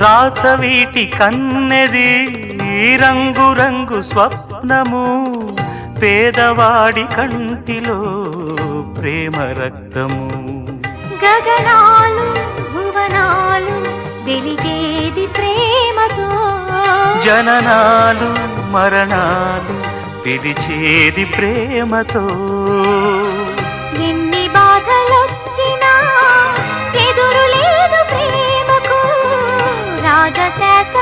రాచవీటి కన్నెది రంగు రంగు స్వప్నము పేదవాడి కంటిలో ప్రేమ రక్తము గగనాలు భువనాలు వెలిగేది ప్రేమతో జననాలు మరణాలు పిలిచేది ప్రేమతో ఎన్ని బాధలొచ్చినా ఎదురు లేదు ప్రేమకు రాజశాస